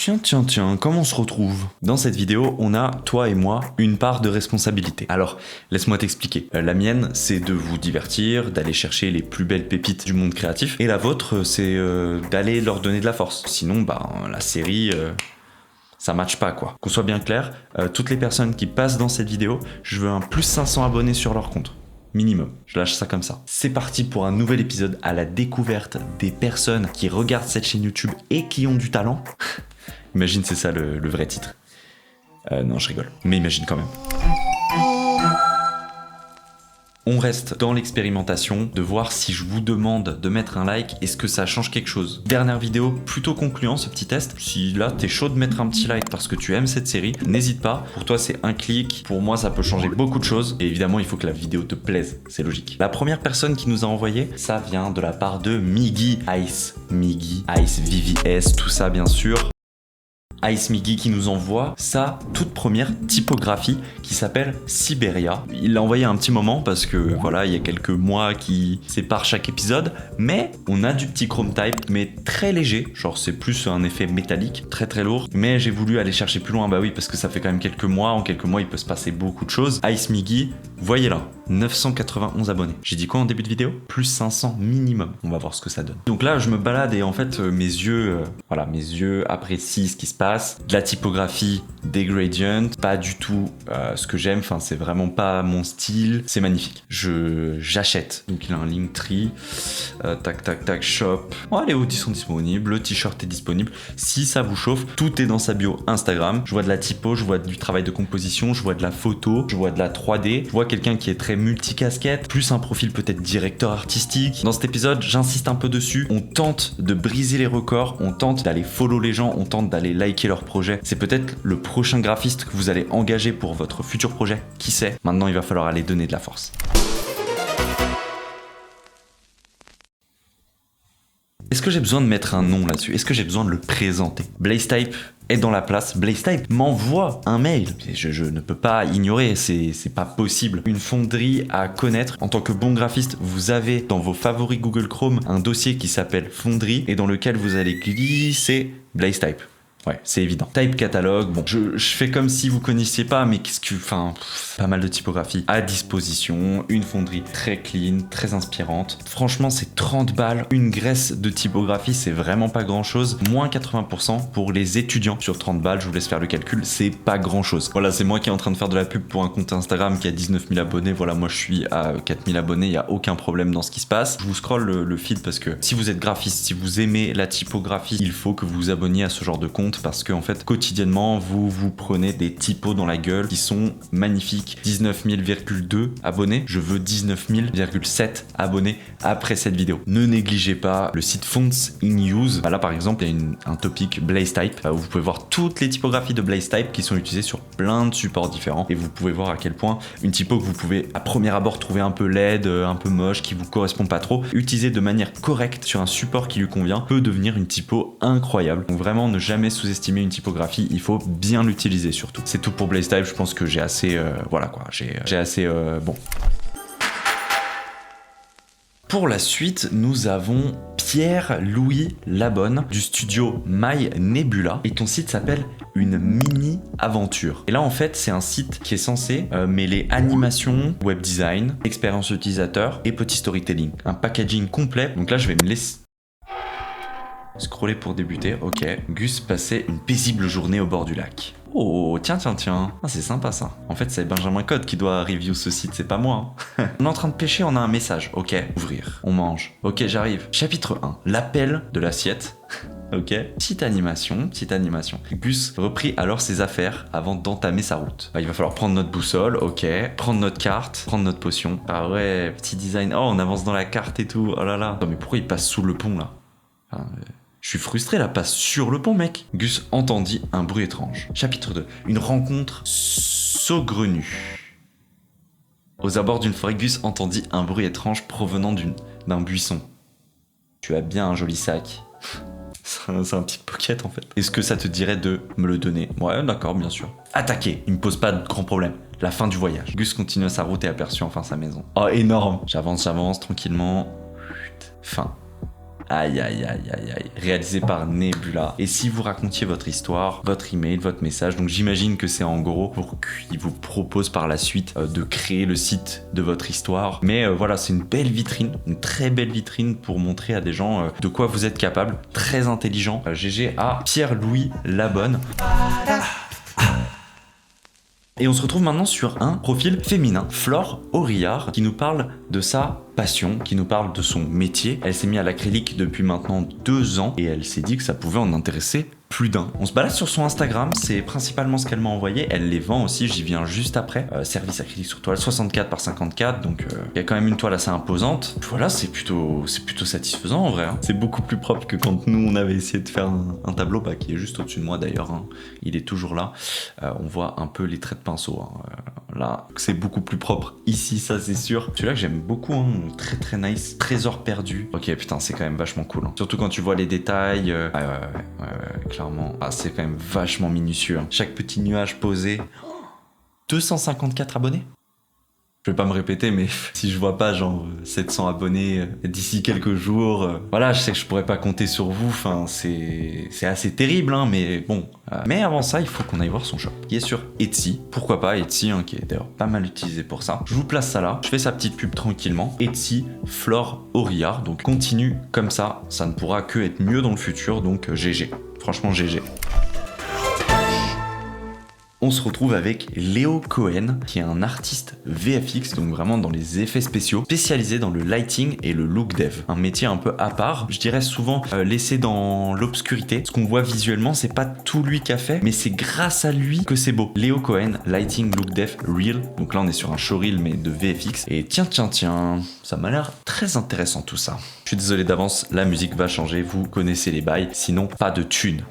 Tiens, comment on se retrouve? Dans cette vidéo, on a, toi et moi, une part de responsabilité. Alors, laisse-moi t'expliquer. La mienne, c'est de vous divertir, d'aller chercher les plus belles pépites du monde créatif. Et la vôtre, c'est d'aller leur donner de la force. Sinon, la série... ça matche pas quoi. Qu'on soit bien clair, toutes les personnes qui passent dans cette vidéo, je veux un plus 500 abonnés sur leur compte. Minimum, je lâche ça comme ça. C'est parti pour un nouvel épisode à la découverte des personnes qui regardent cette chaîne YouTube et qui ont du talent. Imagine, c'est ça le vrai titre. Non, je rigole, mais imagine quand même. On reste dans l'expérimentation, de voir si je vous demande de mettre un like, est-ce que ça change quelque chose. Dernière vidéo, plutôt concluant ce petit test. Si là t'es chaud de mettre un petit like parce que tu aimes cette série, n'hésite pas. Pour toi c'est un clic, pour moi ça peut changer beaucoup de choses. Et évidemment il faut que la vidéo te plaise, c'est logique. La première personne qui nous a envoyé, ça vient de la part de Miggy Ice. Miggy Ice, VVS, tout ça bien sûr. Ice Miggy qui nous envoie sa toute première typographie qui s'appelle Siberia. Il l'a envoyé un petit moment parce que voilà, il y a quelques mois qui séparent chaque épisode, mais on a du petit chrome type mais très léger, genre c'est plus un effet métallique, très lourd, mais j'ai voulu aller chercher plus loin, bah oui parce que ça fait quand même quelques mois, en quelques mois il peut se passer beaucoup de choses. Ice Miggy, voyez là, 991 abonnés. J'ai dit quoi en début de vidéo? Plus 500 minimum, on va voir ce que ça donne. Donc là je me balade et en fait mes yeux apprécient ce qui se passe. De la typographie, des gradients, pas du tout ce que j'aime, enfin c'est vraiment pas mon style, c'est magnifique. J'achète, donc il a un Linktree, tac, shop. Oh, les hoodies sont disponibles, le t-shirt est disponible. Si ça vous chauffe, tout est dans sa bio Instagram. Je vois de la typo, je vois du travail de composition, je vois de la photo, je vois de la 3D, je vois quelqu'un qui est très multicasquette, plus un profil peut-être directeur artistique. Dans cet épisode, j'insiste un peu dessus, on tente de briser les records, on tente d'aller follow les gens, on tente d'aller liker leur projet. C'est peut-être le prochain graphiste que vous allez engager pour votre futur projet. Qui sait? Maintenant, il va falloir aller donner de la force. Est-ce que j'ai besoin de mettre un nom là-dessus? Est-ce que j'ai besoin de le présenter? Blazetype est dans la place. Blazetype m'envoie un mail. Je ne peux pas ignorer, c'est pas possible. Une fonderie à connaître. En tant que bon graphiste, vous avez dans vos favoris Google Chrome un dossier qui s'appelle fonderie et dans lequel vous allez glisser Blazetype. Ouais, c'est évident. Type catalogue, bon, je fais comme si vous connaissiez pas, mais pas mal de typographie à disposition, une fonderie très clean, très inspirante. Franchement, c'est 30 balles. Une graisse de typographie, c'est vraiment pas grand chose. Moins 80% pour les étudiants sur 30 balles, je vous laisse faire le calcul, c'est pas grand chose. Voilà, c'est moi qui est en train de faire de la pub pour un compte Instagram qui a 19 000 abonnés. Voilà, moi je suis à 4 000 abonnés, il n'y a aucun problème dans ce qui se passe. Je vous scrolle le feed parce que si vous êtes graphiste, si vous aimez la typographie, il faut que vous vous abonniez à ce genre de compte. Parce que en fait quotidiennement vous prenez des typos dans la gueule qui sont magnifiques. 19 000,2 abonnés, je veux 19 000,7 abonnés après cette vidéo. Ne négligez pas le site Fonts in Use. Là par exemple il y a un topic Blazetype où vous pouvez voir toutes les typographies de Blazetype qui sont utilisées sur plein de supports différents et vous pouvez voir à quel point une typo que vous pouvez à premier abord trouver un peu laide, un peu moche, qui vous correspond pas trop, utilisée de manière correcte sur un support qui lui convient peut devenir une typo incroyable. Donc vraiment ne jamais sous-estimer une typographie, il faut bien l'utiliser surtout. C'est tout pour Blazetype, je pense que j'ai assez j'ai assez bon. Pour la suite, nous avons Pierre-Louis Labonne du studio My Nebula et ton site s'appelle Une Mini Aventure. Et là en fait c'est un site qui est censé mêler animation, web design, expérience utilisateur et petit storytelling. Un packaging complet. Donc là je vais me laisser scroller pour débuter, ok. Gus passait une paisible journée au bord du lac. Oh, tiens. Ah, c'est sympa ça. En fait, c'est Benjamin Code qui doit review ce site, c'est pas moi. On est en train de pêcher, on a un message. Ok, ouvrir. On mange. Ok, j'arrive. Chapitre 1. L'appel de l'assiette. Ok. Petite animation. Gus reprit alors ses affaires avant d'entamer sa route. Il va falloir prendre notre boussole, ok. Prendre notre carte, prendre notre potion. Ah ouais, petit design. Oh, on avance dans la carte et tout. Oh là là. Non mais pourquoi il passe sous le pont là? Je suis frustré, là, passe sur le pont, mec. Gus entendit un bruit étrange. Chapitre 2. Une rencontre saugrenue. Aux abords d'une forêt, Gus entendit un bruit étrange provenant d'un buisson. Tu as bien un joli sac. C'est un pickpocket, en fait. Est-ce que ça te dirait de me le donner? Ouais, d'accord, bien sûr. Attaquer. Il me pose pas de grand problème. La fin du voyage. Gus continua sa route et aperçut enfin sa maison. Oh, énorme. J'avance tranquillement. Fin. Aïe, aïe, aïe, aïe, aïe. Réalisé par Nebula. Et si vous racontiez votre histoire, votre email, votre message, donc j'imagine que c'est en gros pour qu'il vous propose par la suite de créer le site de votre histoire. Mais voilà, c'est une belle vitrine, une très belle vitrine pour montrer à des gens de quoi vous êtes capable. Très intelligent. GG à Pierre-Louis Labonne. Et on se retrouve maintenant sur un profil féminin, Flore Aurillard, qui nous parle de sa passion, qui nous parle de son métier. Elle s'est mise à l'acrylique depuis maintenant 2 ans et elle s'est dit que ça pouvait en intéresser plus d'un. On se balade sur son Instagram, c'est principalement ce qu'elle m'a envoyé. Elle les vend aussi, j'y viens juste après. Service acrylique sur toile 64 par 54, donc il y a quand même une toile assez imposante. Voilà, c'est plutôt satisfaisant en vrai. Hein. C'est beaucoup plus propre que quand nous on avait essayé de faire un tableau, qui est juste au-dessus de moi d'ailleurs. Hein. Il est toujours là. On voit un peu les traits de pinceau. Hein. Là, c'est beaucoup plus propre ici, ça c'est sûr. Celui-là que j'aime beaucoup, hein. Très très nice. Trésor perdu. Ok, putain, c'est quand même vachement cool. Hein. Surtout quand tu vois les détails. Ouais, clairement. Ah, c'est quand même vachement minutieux. Hein. Chaque petit nuage posé. 254 abonnés. Je vais pas me répéter, mais si je vois pas genre 700 abonnés d'ici quelques jours, voilà, je sais que je pourrais pas compter sur vous. Enfin, c'est assez terrible, hein, mais bon. Mais avant ça, il faut qu'on aille voir son shop. Il est sur Etsy. Pourquoi pas Etsy, hein, qui est d'ailleurs pas mal utilisé pour ça. Je vous place ça là. Je fais sa petite pub tranquillement. Etsy, Flore Aurillard. Donc continue comme ça. Ça ne pourra que être mieux dans le futur. Donc GG. Franchement, GG. On se retrouve avec Léo Cohen, qui est un artiste VFX, donc vraiment dans les effets spéciaux, spécialisé dans le lighting et le look dev. Un métier un peu à part, je dirais souvent laissé dans l'obscurité. Ce qu'on voit visuellement, c'est pas tout lui qui a fait, mais c'est grâce à lui que c'est beau. Léo Cohen, lighting, look dev, reel. Donc là, on est sur un showreel, mais de VFX. Et tiens, ça m'a l'air très intéressant tout ça. Je suis désolé d'avance, la musique va changer, vous connaissez les bails, sinon pas de thune.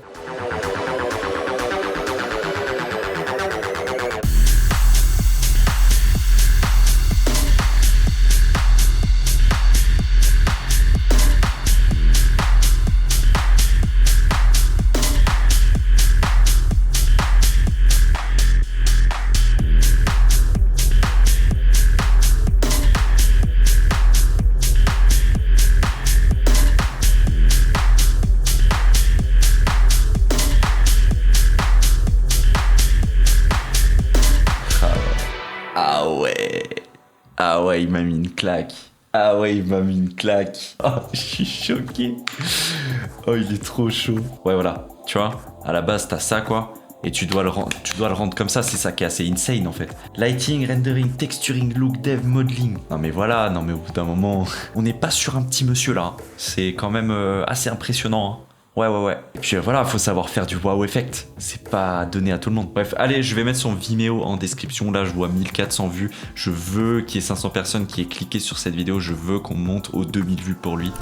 Ah ouais, il m'a mis une claque. Ah ouais, il m'a mis une claque. Oh, je suis choqué. Oh, il est trop chaud. Ouais, voilà. Tu vois, à la base, t'as ça, quoi. Et tu dois le rendre comme ça. C'est ça qui est assez insane, en fait. Lighting, rendering, texturing, look, dev, modeling. Non, mais voilà. Non, mais au bout d'un moment, on n'est pas sur un petit monsieur, là. C'est quand même assez impressionnant, hein. Ouais. Et puis voilà, faut savoir faire du wow effect. C'est pas donné à tout le monde. Bref, allez, je vais mettre son Vimeo en description. Là, je vois 1400 vues. Je veux qu'il y ait 500 personnes qui aient cliqué sur cette vidéo. Je veux qu'on monte aux 2000 vues pour lui.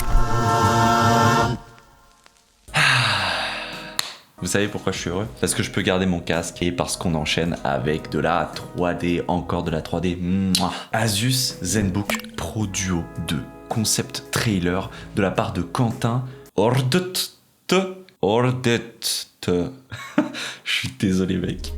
Vous savez pourquoi je suis heureux? Parce que je peux garder mon casque et parce qu'on enchaîne avec de la 3D, encore de la 3D. Mouah. Asus ZenBook Pro Duo 2. Concept trailer de la part de Quentin Ordet. Je suis désolé, mec.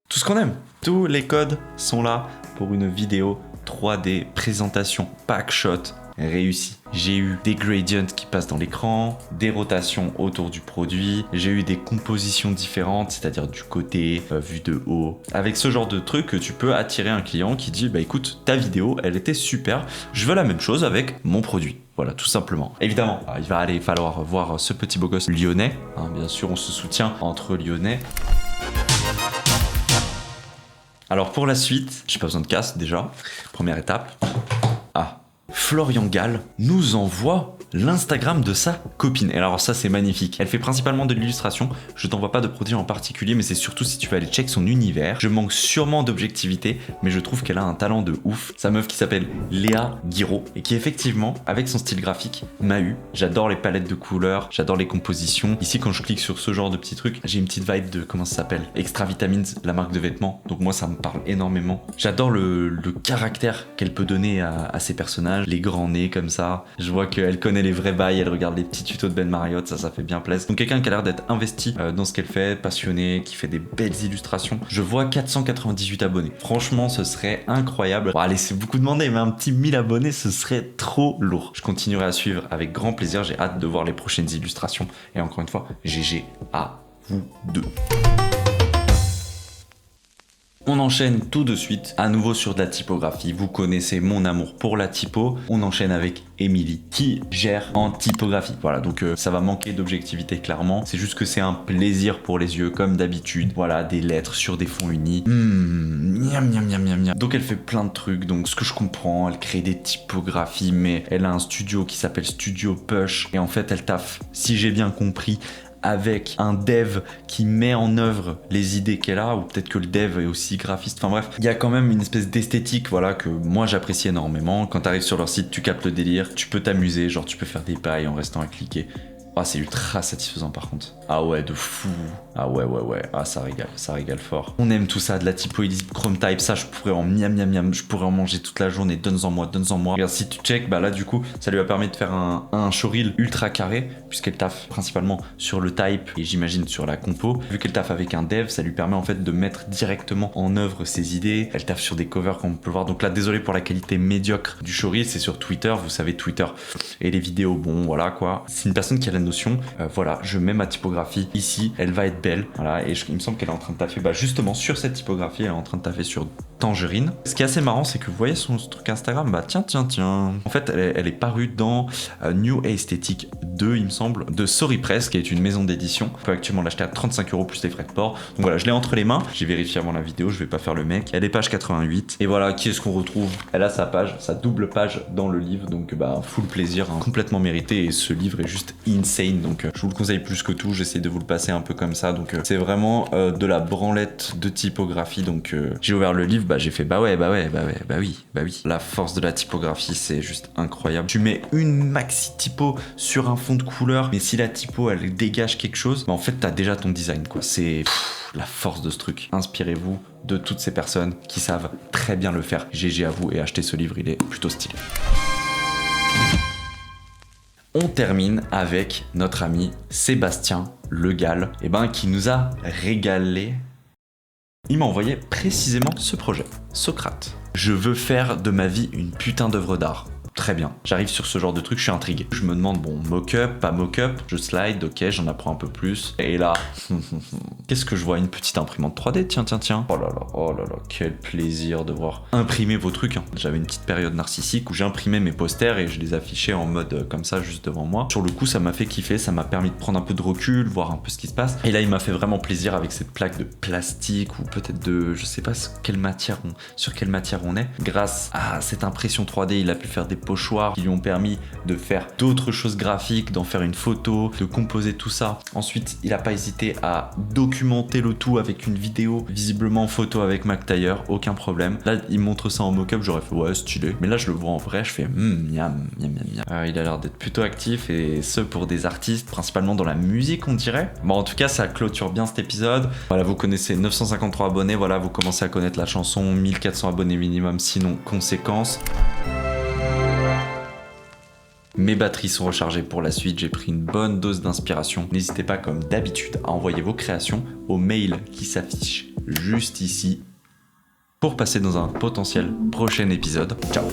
Tout ce qu'on aime. Tous les codes sont là pour une vidéo 3D présentation pack shot réussi. J'ai eu des gradients qui passent dans l'écran, des rotations autour du produit, j'ai eu des compositions différentes, c'est-à-dire du côté, vue de haut. Avec ce genre de truc, tu peux attirer un client qui dit bah écoute, ta vidéo, elle était super, je veux la même chose avec mon produit. Voilà, tout simplement. Évidemment, il va falloir voir ce petit beau gosse lyonnais. Hein, bien sûr, on se soutient entre lyonnais. Alors pour la suite, j'ai pas besoin de casque déjà. Première étape. Ah, Florian Gall nous envoie l'Instagram de sa copine. Et alors ça c'est magnifique. Elle fait principalement de l'illustration. Je t'envoie pas de produit en particulier, mais c'est surtout si tu vas aller check son univers. Je manque sûrement d'objectivité, mais je trouve qu'elle a un talent de ouf. Sa meuf qui s'appelle Léa Guiraud et qui effectivement, avec son style graphique, m'a eu. J'adore les palettes de couleurs, j'adore les compositions. Ici quand je clique sur ce genre de petits trucs, j'ai une petite vibe de, comment ça s'appelle, Extra Vitamins, la marque de vêtements. Donc moi ça me parle énormément. J'adore le caractère qu'elle peut donner à ses personnages, les grands nez comme ça. Je vois qu'elle connaît les vrais bails, elle regarde les petits tutos de Ben Marriott, ça fait bien plaisir. Donc quelqu'un qui a l'air d'être investi dans ce qu'elle fait, passionné, qui fait des belles illustrations. Je vois 498 abonnés. Franchement, ce serait incroyable. Bon, allez, c'est beaucoup demandé, mais un petit 1000 abonnés, ce serait trop lourd. Je continuerai à suivre avec grand plaisir. J'ai hâte de voir les prochaines illustrations. Et encore une fois, GG à vous deux. On enchaîne tout de suite, à nouveau sur de la typographie. Vous connaissez mon amour pour la typo. On enchaîne avec Émilie, qui gère en typographie. Voilà, donc ça va manquer d'objectivité clairement. C'est juste que c'est un plaisir pour les yeux, comme d'habitude. Voilà, des lettres sur des fonds unis. Miam, miam, miam, miam, miam. Donc elle fait plein de trucs. Donc ce que je comprends, elle crée des typographies, mais elle a un studio qui s'appelle Studio Push. Et en fait, elle taffe, si j'ai bien compris, avec un dev qui met en œuvre les idées qu'elle a, ou peut-être que le dev est aussi graphiste, enfin bref, il y a quand même une espèce d'esthétique, voilà, que moi j'apprécie énormément. Quand tu arrives sur leur site, tu captes le délire, tu peux t'amuser, genre tu peux faire des pailles en restant à cliquer. Ah, c'est ultra satisfaisant par contre. Ah ouais, de fou. Ah ouais. Ah, ça régale fort. On aime tout ça, de la typo illisible, Chrome Type, ça je pourrais en miam, je pourrais en manger toute la journée, donne-en moi. Regarde, si tu check, bah là du coup, ça lui a permis de faire un showreel ultra carré, puisqu'elle taffe principalement sur le type et j'imagine sur la compo. Vu qu'elle taffe avec un dev, ça lui permet en fait de mettre directement en œuvre ses idées. Elle taffe sur des covers comme on peut le voir. Donc là, désolé pour la qualité médiocre du showreel, c'est sur Twitter, vous savez, Twitter et les vidéos, bon voilà quoi. C'est une personne qui a la notion, voilà, je mets ma typographie ici, elle va être belle, voilà, et il me semble qu'elle est en train de taffer, bah justement sur cette typographie, elle est en train de taffer sur Tangerine. Ce qui est assez marrant, c'est que vous voyez son truc Instagram, bah tiens. En fait, elle est parue dans New Aesthetic 2, il me semble, de Sorry Press, qui est une maison d'édition. On peut actuellement l'acheter à 35 € plus les frais de port. Donc voilà, je l'ai entre les mains, j'ai vérifié avant la vidéo, je vais pas faire le mec. Elle est page 88, et voilà, qui est-ce qu'on retrouve? Elle a sa page, sa double page dans le livre, donc bah full plaisir, hein, complètement mérité, et ce livre est juste insane, donc je vous le conseille plus que tout, j'essaie de vous le passer un peu comme ça, donc c'est vraiment de la branlette de typographie, donc j'ai ouvert le livre, bah j'ai fait bah oui. La force de la typographie, c'est juste incroyable. Tu mets une maxi typo sur un fond de couleur, mais si la typo elle dégage quelque chose, bah en fait t'as déjà ton design quoi. C'est la force de ce truc. Inspirez-vous de toutes ces personnes qui savent très bien le faire. GG à vous et achetez ce livre, il est plutôt stylé. On termine avec notre ami Sébastien Le Gall, qui nous a régalé. Il m'a envoyé précisément ce projet, Socrate. Je veux faire de ma vie une putain d'œuvre d'art. Très bien, j'arrive sur ce genre de truc, je suis intrigué. Je me demande, bon, mock-up, pas mock-up, je slide, ok, j'en apprends un peu plus. Et là, qu'est-ce que je vois? Une petite imprimante 3D, tiens. Oh là là, quel plaisir de voir imprimer vos trucs. Hein. J'avais une petite période narcissique où j'imprimais mes posters et je les affichais en mode comme ça, juste devant moi. Sur le coup, ça m'a fait kiffer, ça m'a permis de prendre un peu de recul, voir un peu ce qui se passe. Et là, il m'a fait vraiment plaisir avec cette plaque de plastique ou peut-être de, je sais pas sur quelle matière on est. Grâce à cette impression 3D, il a pu faire des pochoirs qui lui ont permis de faire d'autres choses graphiques, d'en faire une photo, de composer tout ça. Ensuite, il n'a pas hésité à documenter le tout avec une vidéo, visiblement en photo avec Mac Taylor, aucun problème. Là, il montre ça en mock-up, j'aurais fait ouais, stylé. Mais là, je le vois en vrai, je fais miam. Il a l'air d'être plutôt actif et ce pour des artistes, principalement dans la musique, on dirait. Bon, en tout cas, ça clôture bien cet épisode. Voilà, vous connaissez 953 abonnés, voilà, vous commencez à connaître la chanson, 1400 abonnés minimum, sinon conséquence. Mes batteries sont rechargées pour la suite, j'ai pris une bonne dose d'inspiration. N'hésitez pas comme d'habitude à envoyer vos créations au mail qui s'affiche juste ici pour passer dans un potentiel prochain épisode. Ciao!